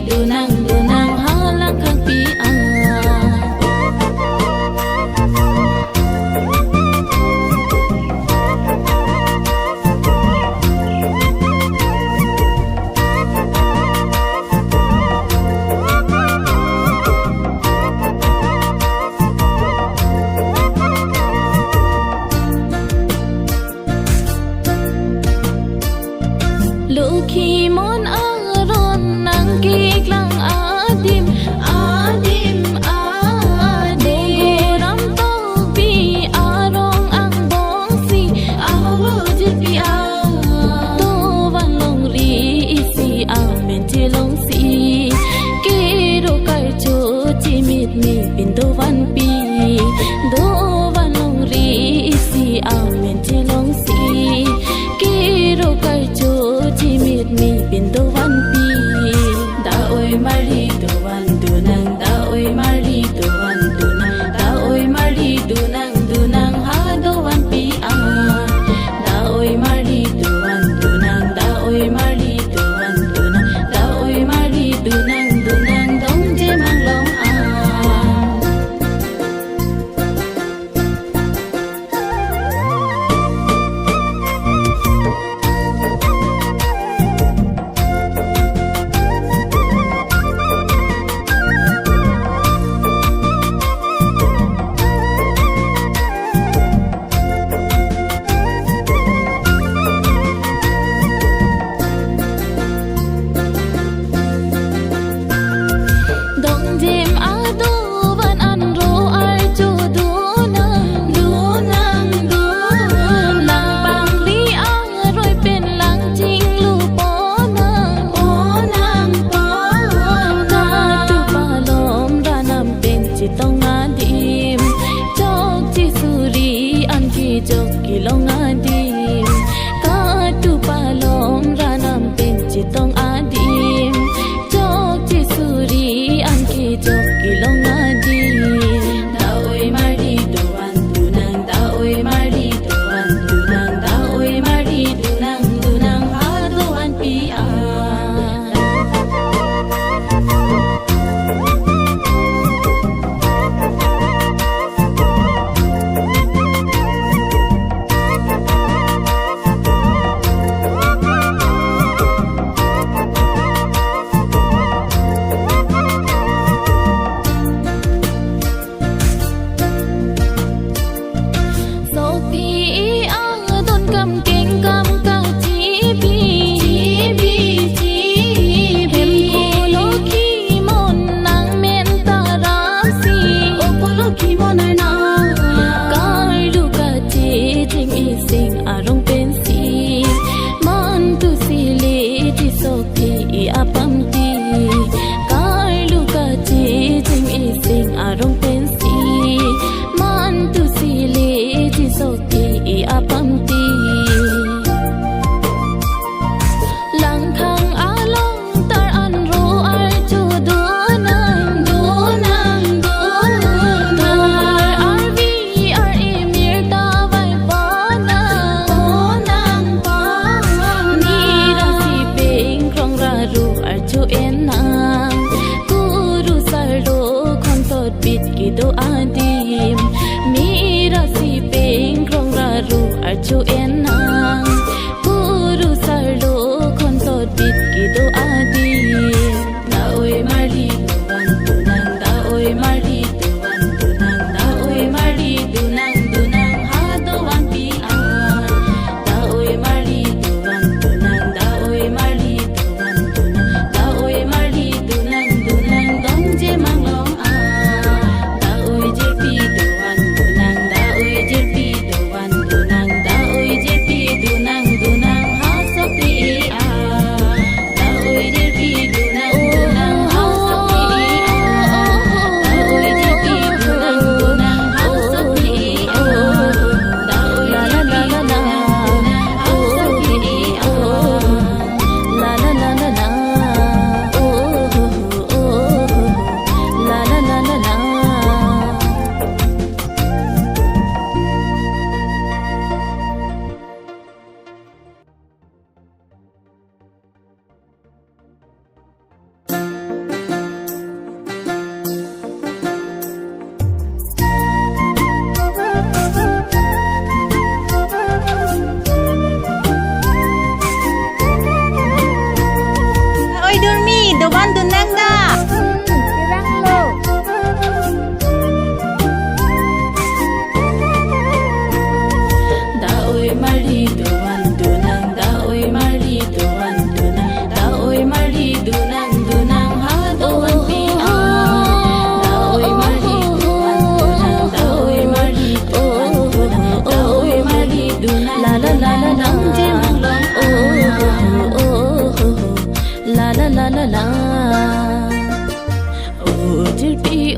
dunang halang kang piang. Lukhi mon aron nang kiklang adim ram to pi arong ang bongsi awujud pi to van long ri isi amen chilong si kero kai cho chimit mi pinto van pi do van long ri isi amen chilong si kero kai cho chimit mi pinto van pi da oi mari to van dunang da oi mari to van dunang da oi mari dunang ha do van pi da oi mari to van dunang da oi mari to van dunang da oi mari dunang dong je mang long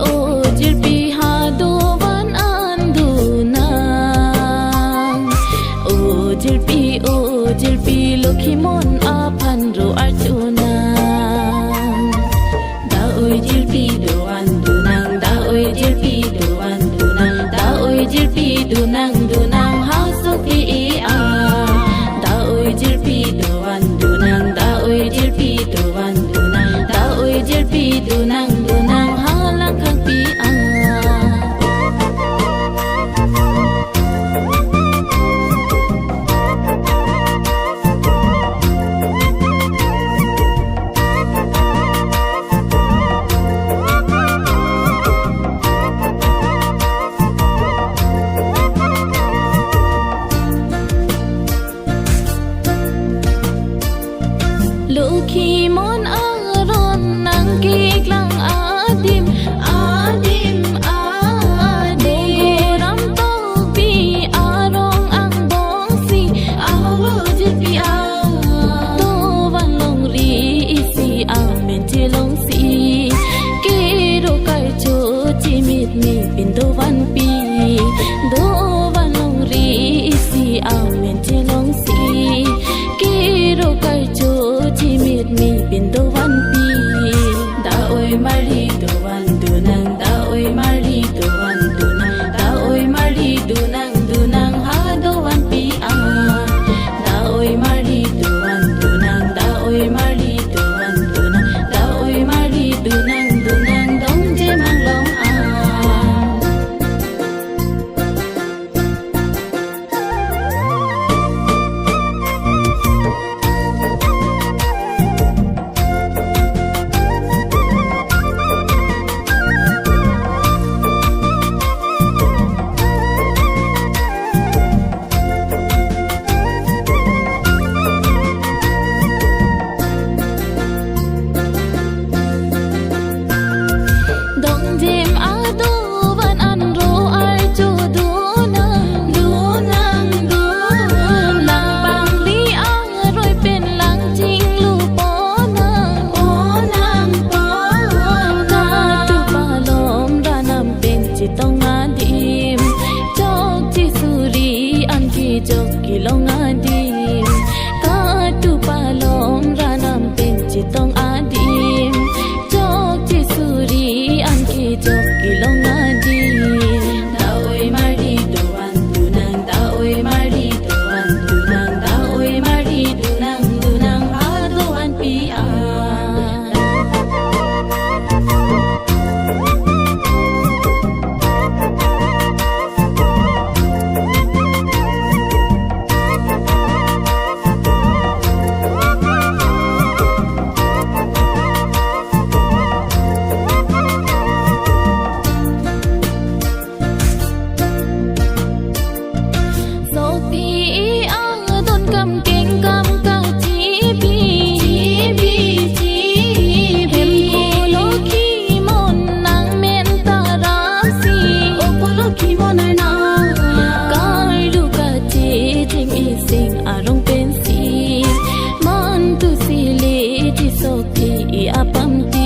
O jirpi ha do van an du nang O jirpi lokhi mon a phan ro archuna da oi jirpi do an du nang da oi jirpi do an du nang da oi jirpi do nang ha so pi a da oi jirpi do an du nang da oi jirpi do an du nang da oi jirpi do nang ha lang khang pi a Lukhi mon aron nang kiklang adim ram to pi arong ang bongsi awo jirpi a to van long ri isi amen tilong si ke ro kai cho chi mit mi pin do van pi do van long ri isi amen tilong si ke ro kai cho chi mit mi pin do van pi da oi mari do van du nang da oi mari do van du nang da oi mari du nang ha do van pi a da oi mari do van du nang da oi mari do van du nang da oi mari du nang dong je mang long a dong jem a do van an ro ar cho do nang lang bang li a roi pen lang jing lu po nang na tu pa lom ra nam pen chi tong a dim chok chi suri an ki chok ki long a dim ka tu pa lom ra nam pen chi tong a dim chok chi suri an ki chok ki long a dim da oi mari do an du nang da oi mari do an du nang da oi mari do nang ha do an pi a so pi a don kam keng kam ka chi pi hem ko lo ki mon nang men ta ra si o ko lo ki mon na ka lu ka chi jing i sing arong pen si man tu si le ti so pi a pam ti